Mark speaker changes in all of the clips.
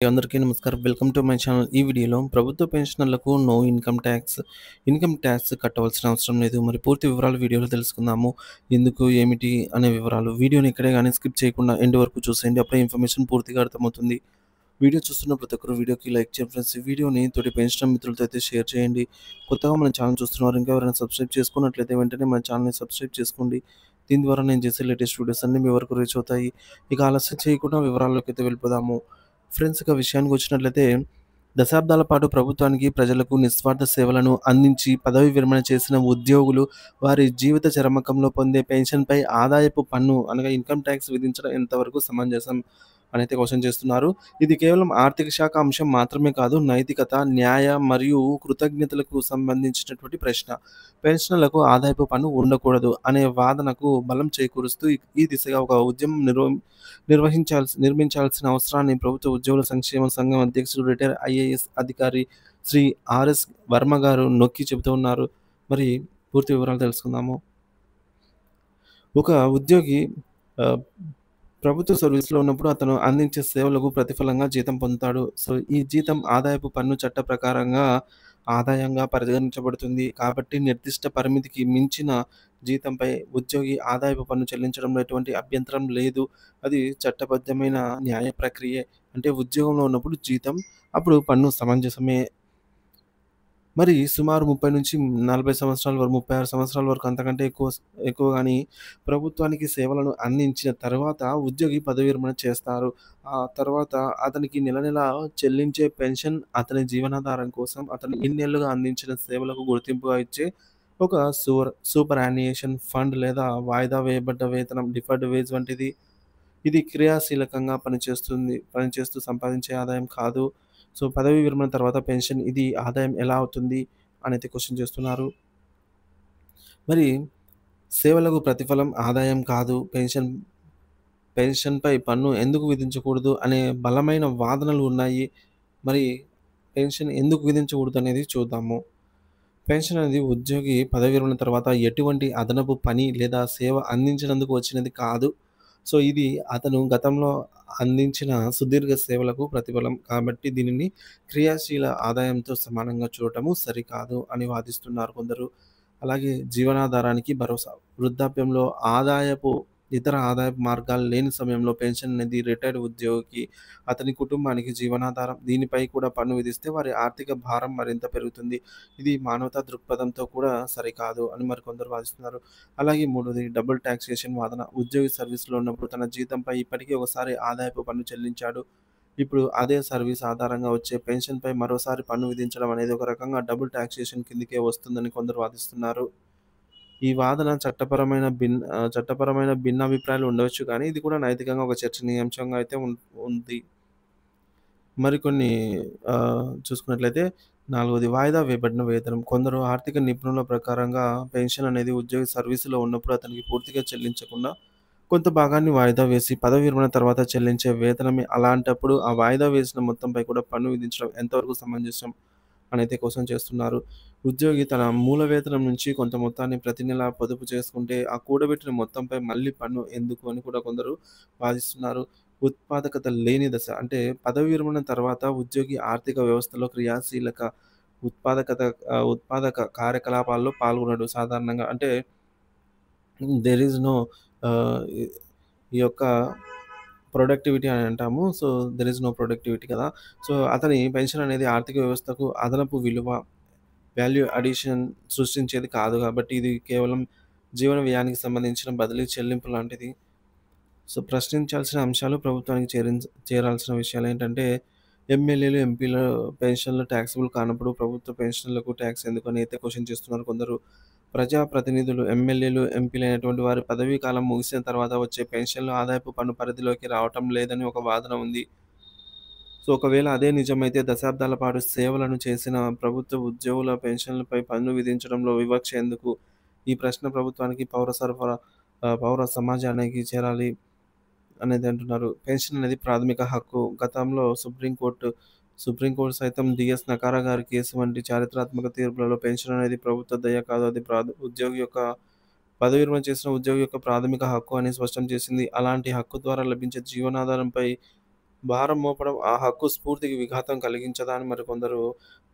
Speaker 1: అందరికీ నమస్కారం. Welcome to my channel. ఈ వీడియోలో ప్రభుత్వ పెన్షనర్లకు నో ఇన్కమ్ ట్యాక్స్ కట్టవలసిన అవసరం లేదు. మరి పూర్తి వివరాలు వీడియోలో తెలుసుకుందాము. ఎందుకు, ఏమిటి అనే వివరాలు. వీడియోని ఎక్కడే గాని స్కిప్ చేయకుండా ఎండ్ వరకు చూసేయండి. అప్పుడే ఇన్ఫర్మేషన్ పూర్తిగా అర్థమవుతుంది. వీడియో చూస్తున్న ప్రతి ఒక్కరు వీడియోకి లైక్ చేయండి ఫ్రెండ్స్. ఈ వీడియోని తోటి పెన్షనర్ మిత్రులతో అయితే షేర్ చేయండి. కొత్తగా మన ఛానల్ చూస్తున్నారు, ఇంకా ఎవరైనా సబ్స్క్రైబ్ చేసుకున్నట్లయితే వెంటనే మన ఛానల్‌ని సబ్స్క్రైబ్ చేసుకోండి. దీని ద్వారా నేను చేసే లేటెస్ట్ వీడియోస్ అన్నీ మీ వరకు రీచ్ అవుతాయి. ఇక ఆలస్యం చేయకుండా వివరాల్లోకి అయితే వెళ్ళిపోదాము. ఫ్రెండ్స్, ఇక విషయానికి వచ్చినట్లయితే దశాబ్దాల పాటు ప్రభుత్వానికి, ప్రజలకు నిస్వార్థ సేవలను అందించి పదవీ విరమణ చేసిన ఉద్యోగులు వారి జీవిత చరమకంలో పొందే పెన్షన్‌పై ఆదాయపు పన్ను అనగా ఇన్కమ్ ట్యాక్స్ విధించడం ఎంతవరకు సమంజసం అనైతే క్వెషన్ చేస్తున్నారు. ఇది కేవలం ఆర్థిక శాఖ అంశం మాత్రమే కాదు, నైతికత, న్యాయ మరియు కృతజ్ఞతలకు సంబంధించినటువంటి ప్రశ్న. పెన్షనర్లకు ఆదాయపు పన్ను ఉండకూడదు అనే వాదనకు బలం చేకూరుస్తూ ఈ దిశగా ఒక ఉద్యమం నిర్మించాల్సిన అవసరాన్ని ప్రభుత్వ ఉద్యోగుల సంక్షేమ సంఘం అధ్యక్షుడు రిటైర్డ్ ఐఏఎస్ అధికారి శ్రీ ఆర్ఎస్ వర్మ గారు నొక్కి చెబుతూ ఉన్నారు. మరి పూర్తి వివరాలు తెలుసుకుందాము. ఒక ఉద్యోగి ఆహ్, ప్రభుత్వ సర్వీస్‌లో ఉన్నప్పుడు అతను అందించే సేవలకు ప్రతిఫలంగా జీతం పొందుతాడు. సో, ఈ జీతం ఆదాయపు పన్ను చట్ట ప్రకారంగా ఆదాయంగా పరిగణించబడుతుంది. కాబట్టి నిర్దిష్ట పరిమితికి మించిన జీతంపై ఉద్యోగి ఆదాయపు పన్ను చెల్లించడంలో ఎటువంటి అభ్యంతరం లేదు. అది చట్టబద్ధమైన న్యాయ ప్రక్రియే. అంటే ఉద్యోగంలో ఉన్నప్పుడు జీతం, అప్పుడు పన్ను సమంజసమే. మరి సుమారు 30-40 సంవత్సరాల వరకు, 36 సంవత్సరాల వరకు, అంతకంటే ఎక్కువ గాని ప్రభుత్వానికి సేవలను అందించిన తర్వాత ఉద్యోగి పదవీ విరమణ చేస్తారు. ఆ తర్వాత అతనికి నెల నెలా చెల్లించే పెన్షన్ అతని జీవనాధారం కోసం అతను ఇన్నేళ్లుగా అందించిన సేవలకు గుర్తింపుగా ఇచ్చే ఒక సూపర్ యాన్యుయేషన్ ఫండ్ లేదా వాయిదా వేయబడ్డ వేతనం డిఫర్డ్ వేజ్ వంటిది. ఇది క్రియాశీలకంగా పనిచేస్తూ సంపాదించే ఆదాయం కాదు. సో, పదవీ విరమణ తర్వాత పెన్షన్, ఇది ఆదాయం ఎలా అవుతుంది అనైతే క్వెషన్ చేస్తున్నారు. మరి సేవలకు ప్రతిఫలం ఆదాయం కాదు, పెన్షన్‌పై పన్ను ఎందుకు విధించకూడదు అనే బలమైన వాదనలు ఉన్నాయి. మరి పెన్షన్ ఎందుకు విధించకూడదనేది చూద్దాము. పెన్షన్ అనేది ఉద్యోగి పదవీ విరమణ తర్వాత ఎటువంటి అదనపు పని లేదా సేవ అందించినందుకు వచ్చినది కాదు. సో, ఇది అతను గతంలో అందించిన సుదీర్ఘ సేవలకు ప్రతిఫలం. కాబట్టి దీనిని క్రియాశీల ఆదాయంతో సమానంగా చూడటము సరికాదు అని వాదిస్తున్నారు కొందరు. అలాగే జీవనాధారానికి భరోసా. వృద్ధాప్యంలో ఇతర ఆదాయపు మార్గాలు లేని సమయంలో పెన్షన్ అనేది రిటైర్డ్ ఉద్యోగికి, అతని కుటుంబానికి జీవనాధారం. దీనిపై కూడా పన్ను విధిస్తే వారి ఆర్థిక భారం మరింత పెరుగుతుంది. ఇది మానవతా దృక్పథంతో కూడా సరికాదు అని మరికొందరు వాదిస్తున్నారు. అలాగే మూడోది డబుల్ టాక్సేషన్ వాదన. ఉద్యోగి సర్వీస్‌లో ఉన్నప్పుడు తన జీతంపై ఇప్పటికే ఒకసారి ఆదాయపు పన్ను చెల్లించాడు. ఇప్పుడు అదే సర్వీస్ ఆధారంగా వచ్చే పెన్షన్‌పై మరోసారి పన్ను విధించడం అనేది ఒక రకంగా డబుల్ టాక్సేషన్ కిందకే వస్తుందని కొందరు వాదిస్తున్నారు. ఈ వాదన చట్టపరమైన భిన్నాభిప్రాయాలు ఉండవచ్చు కానీ, ఇది కూడా నైతికంగా ఒక చర్చనీయాంశంగా అయితే ఉంది. మరికొన్ని చూసుకున్నట్లయితే నాలుగోది వాయిదా వేయబడిన వేతనం. కొందరు ఆర్థిక నిపుణుల ప్రకారంగా పెన్షన్ అనేది ఉద్యోగి సర్వీస్‌లో ఉన్నప్పుడు అతనికి పూర్తిగా చెల్లించకుండా కొంత భాగాన్ని వాయిదా వేసి పదవీ విరమణ తర్వాత చెల్లించే వేతనమే. అలాంటప్పుడు ఆ వాయిదా వేసిన మొత్తంపై కూడా పన్ను విధించడం ఎంతవరకు సమంజసం అనైతే క్వెషన్ చేస్తున్నారు. ఉద్యోగి తన మూల వేతనం నుంచి కొంత మొత్తాన్ని ప్రతి నెలా పొదుపు చేసుకుంటే, ఆ కూడబెట్టిన మొత్తంపై మళ్ళీ పన్ను ఎందుకు అని కూడా కొందరు వాదిస్తున్నారు. ఉత్పాదకత లేని దశ. అంటే పదవీ విరమణ తర్వాత ఉద్యోగి ఆర్థిక వ్యవస్థలో ఉత్పాదక కార్యకలాపాల్లో పాల్గొనడు సాధారణంగా. అంటే దేర్ ఈజ్ నో ఆహ్, ఈ ఈ యొక్క ప్రొడక్టివిటీ అని అంటాము. So, there is no productivity కదా! సో, అతని పెన్షన్ అనేది ఆర్థిక వ్యవస్థకు అదనపు విలువ, వాల్యూ అడిషన్ సృష్టించేది కాదు కాబట్టి, ఇది కేవలం జీవన వ్యయానికి సంబంధించిన బదిలీ చెల్లింపు లాంటిది. సో, ప్రశ్నించాల్సిన అంశాలు, ప్రభుత్వానికి చేరాల్సిన విషయాలేంటంటే, ఎమ్మెల్యేలు, ఎంపీల పెన్షన్‌లు టాక్సబుల్ కానప్పుడు ప్రభుత్వ పెన్షన్‌లకు టాక్స్ ఎందుకని అయితే క్వెషన్ చేస్తున్నారు కొందరు. ప్రజాప్రతినిధులు, ఎమ్మెల్యేలు, ఎంపీలైనటువంటి వారి పదవీ కాలం ముగిసిన తర్వాత వచ్చే పెన్షన్‌లు ఆదాయపు పన్ను పరిధిలోకి రావటం లేదని ఒక వాదన ఉంది. సో, ఒకవేళ అదే నిజమైతే దశాబ్దాల పాటు సేవలను చేసిన ప్రభుత్వ ఉద్యోగుల పెన్షన్‌లపై పన్ను విధించడంలో వివక్ష ఎందుకు? ఈ ప్రశ్న ప్రభుత్వానికి, పౌర సమాజానికి చేరాలి అనేది అంటున్నారు. పెన్షన్ అనేది ప్రాథమిక హక్కు. గతంలో సుప్రీంకోర్టు సైతం డీఎస్ నకారా గారి కేసు వంటి చారిత్రాత్మక తీర్పులలో పెన్షన్ అనేది ప్రభుత్వ దయ కాదు, అది ఉద్యోగి యొక్క పదవి విరమణ చేసిన ఉద్యోగి యొక్క ప్రాథమిక హక్కు అని స్పష్టం చేసింది. అలాంటి హక్కు ద్వారా లభించే జీవనాధారంపై భారం మోపడం ఆ హక్కు స్ఫూర్తికి విఘాతం కలిగించదా అని మరికొందరు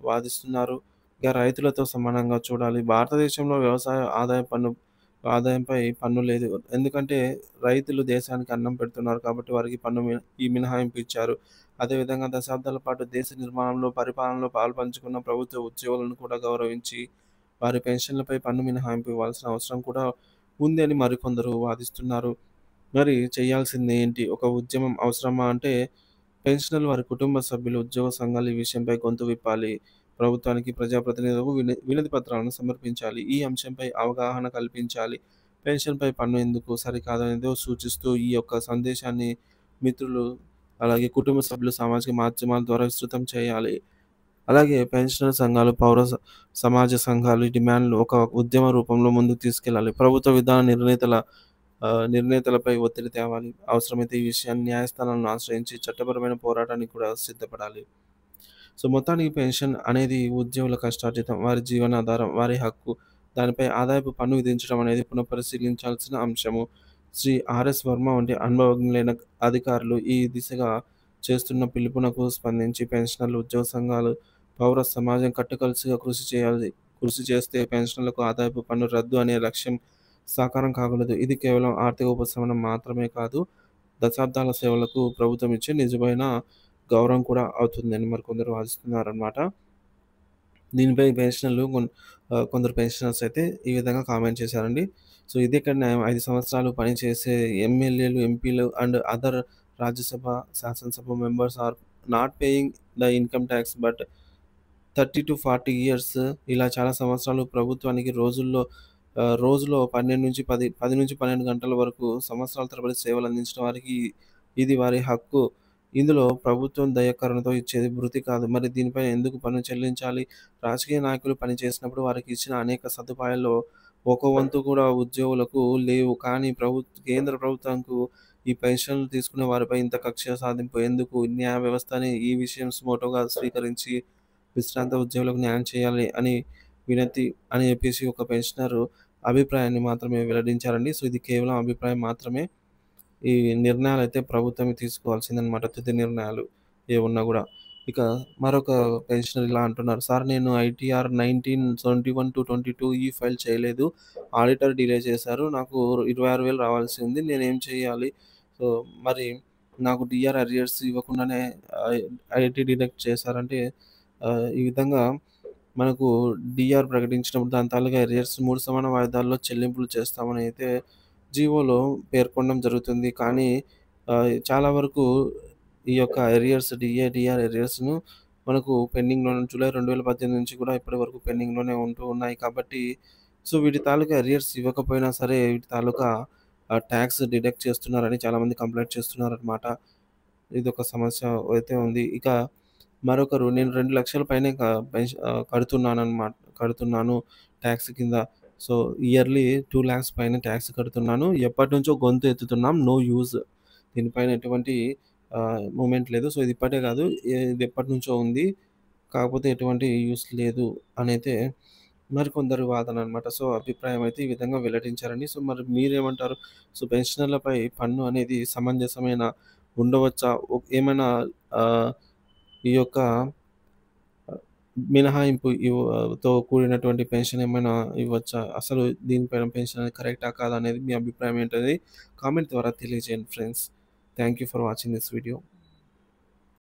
Speaker 1: వాదిస్తున్నారు. ఇక రైతులతో సమానంగా చూడాలి. భారతదేశంలో వ్యవసాయ ఆదాయంపై పన్ను లేదు. ఎందుకంటే రైతులు దేశానికి అన్నం పెడుతున్నారు కాబట్టి వారికి ఈ మినహాయింపు ఇచ్చారు. అదేవిధంగా దశాబ్దాల పాటు దేశ నిర్మాణంలో, పరిపాలనలో పాలుపంచుకున్న ప్రభుత్వ ఉద్యోగులను కూడా గౌరవించి వారి పెన్షన్లపై పన్ను మినహాయింపు ఇవ్వాల్సిన అవసరం కూడా ఉంది అని మరికొందరు వాదిస్తున్నారు. మరి చేయాల్సిందేంటి? ఒక ఉద్యమం అవసరమా అంటే పెన్షనర్లు, వారి కుటుంబ సభ్యులు, ఉద్యోగ సంఘాలు ఈ విషయంపై గొంతు విప్పాలి. ప్రభుత్వానికి, ప్రజాప్రతినిధులకు వినతి పత్రాలను సమర్పించాలి. ఈ అంశంపై అవగాహన కల్పించాలి. పెన్షన్‌పై పన్ను ఎందుకు సరికాదనేదో సూచిస్తూ ఈ యొక్క సందేశాన్ని మిత్రులు, అలాగే కుటుంబ సభ్యులు సామాజిక మాధ్యమాల ద్వారా విస్తృతం చేయాలి. అలాగే పెన్షనర్ సంఘాలు, సమాజ సంఘాలు ఈ డిమాండ్‌లు ఒక ఉద్యమ రూపంలో ముందుకు తీసుకెళ్ళాలి. ప్రభుత్వ విధాన నిర్ణేతలపై ఒత్తిడి తేవాలి. అవసరమైతే ఈ విషయాన్ని న్యాయస్థానాలను ఆశ్రయించి చట్టపరమైన పోరాటానికి కూడా సిద్ధపడాలి. సో, మొత్తానికి పెన్షన్ అనేది ఉద్యోగుల కష్టార్జితం, వారి జీవనాధారం, వారి హక్కు. దానిపై ఆదాయపు పన్ను విధించడం అనేది పునఃపరిశీలించాల్సిన అంశము. శ్రీ ఆర్ఎస్ వర్మ వంటి అనుభవజ్ఞులైన అధికారులు ఈ దిశగా చేస్తున్న పిలుపునకు స్పందించి పెన్షనర్లు, ఉద్యోగ సంఘాలు, పౌర సమాజం కట్టుకలిసిగా కృషి చేయాలి. కృషి చేస్తే పెన్షనర్లకు ఆదాయపు పన్ను రద్దు అనే లక్ష్యం సాకారం కాగలదు. ఇది కేవలం ఆర్థిక ఉపశమనం మాత్రమే కాదు, దశాబ్దాల సేవలకు ప్రభుత్వం ఇచ్చే నిజమైన గౌరవం కూడా అవుతుందని మరికొందరు వాదిస్తున్నారనమాట. దీనిపై కొందరు పెన్షనర్స్ అయితే ఈ విధంగా కామెంట్ చేశారండి. సో, ఇదెక్కడ న్యాయం? 5 సంవత్సరాలు పనిచేసే ఎమ్మెల్యేలు, ఎంపీలు అండ్ అదర్ రాజ్యసభ, శాసనసభ members are not paying the income tax but 30-40 years, ఇలా చాలా సంవత్సరాలు ప్రభుత్వానికి రోజులో 10-12 గంటల వరకు సంవత్సరాల తరబడి సేవలందించిన వారికి ఇది వారి హక్కు. ఇందులో ప్రభుత్వం దయాకరుణతో ఇచ్చేది భృతి కాదు. మరి దీనిపైన ఎందుకు పన్ను చెల్లించాలి? రాజకీయ నాయకులు పనిచేసినప్పుడు వారికి ఇచ్చిన అనేక సదుపాయాల్లో ఒక వంతు కూడా ఉద్యోగులకు లేవు. కానీ కేంద్ర ప్రభుత్వంకు ఈ పెన్షన్లు తీసుకునే వారిపై ఇంత కక్ష సాధింపు ఎందుకు? న్యాయ వ్యవస్థని ఈ విషయం మోటోగా స్వీకరించి విశ్రాంత ఉద్యోగులకు న్యాయం చేయాలి అని వినతి అని చెప్పేసి ఒక పెన్షనరు అభిప్రాయాన్ని మాత్రమే వెల్లడించారండి. సో, ఇది కేవలం అభిప్రాయం మాత్రమే. ఈ నిర్ణయాలైతే ప్రభుత్వమే తీసుకోవాల్సిందనమాట. తుది నిర్ణయాలు ఏవున్నా గూడా. ఇక మరొక పెన్షనర్ ఇలా అంటున్నారు. సార్, నేను ఐటీఆర్ 1971-22 ఫైల్ చేయలేదు. ఆడిటర్ డిలే చేశారు. నాకు 26,000 రావాల్సి ఉంది. నేనేం చేయాలి? సో, మరి నాకు డీఆర్ అరియర్స్ ఇవ్వకుండానే ఆహ్, ఐటీ డిడక్ట్ చేశారంటే ఈ విధంగా మనకు డీఆర్ ప్రకటించినప్పుడు దాని తాలూకా అరియర్స్ 3 సమాన వాయిదాల్లో చెల్లింపులు చేస్తామని అయితే జీవోలో పేర్కొనడం జరుగుతుంది. కానీ చాలా వరకు ఈ యొక్క డీఆర్ అరియర్స్‌ను మనకు జూలై 2018 నుంచి కూడా ఇప్పటి వరకు పెండింగ్‌లోనే ఉంటూ ఉన్నాయి. కాబట్టి సో, వీటి తాలూకా అరియర్స్ ఇవ్వకపోయినా సరే వీటి తాలూకా టాక్స్ డిడక్ట్ చేస్తున్నారని చాలామంది కంప్లెయింట్ చేస్తున్నారనమాట. ఇదొక సమస్య అయితే ఉంది. ఇక మరొకరు, నేను 2,00,000 పైనే కడుతున్నాను టాక్స్ కింద. సో, ఇయర్‌లీ 2,00,000 పైన టాక్స్ కడుతున్నాను. ఎప్పటినుంచో గొంతు ఎత్తుతున్నాం. No use. దీనిపైన ఎటువంటి మూవ్‌మెంట్ లేదు. సో, ఇది ఇప్పటే కాదు, ఇది ఎప్పటినుంచో ఉంది. కాకపోతే ఎటువంటి యూజ్ లేదు అనైతే మరికొందరి వాదన అనమాట. సో, అభిప్రాయం అయితే ఈ విధంగా వెల్లడించారండి. సో, మరి మీరేమంటారు? సో, పెన్షనర్లపై పన్ను అనేది సమంజసమేనా? ఉండవచ్చా? ఏమైనా ఆహ్, ఈ యొక్క మినహాయింపు తో కూడినటువంటి పెన్షన్ ఏమైనా ఇవ్వచ్చా? అసలు దీనిపైన పెన్షన్ అనేది కరెక్టా? కాదా? అనేది మీ అభిప్రాయం ఏంటనేది కామెంట్ ద్వారా తెలియజేయండి friends. Thank you for watching this video.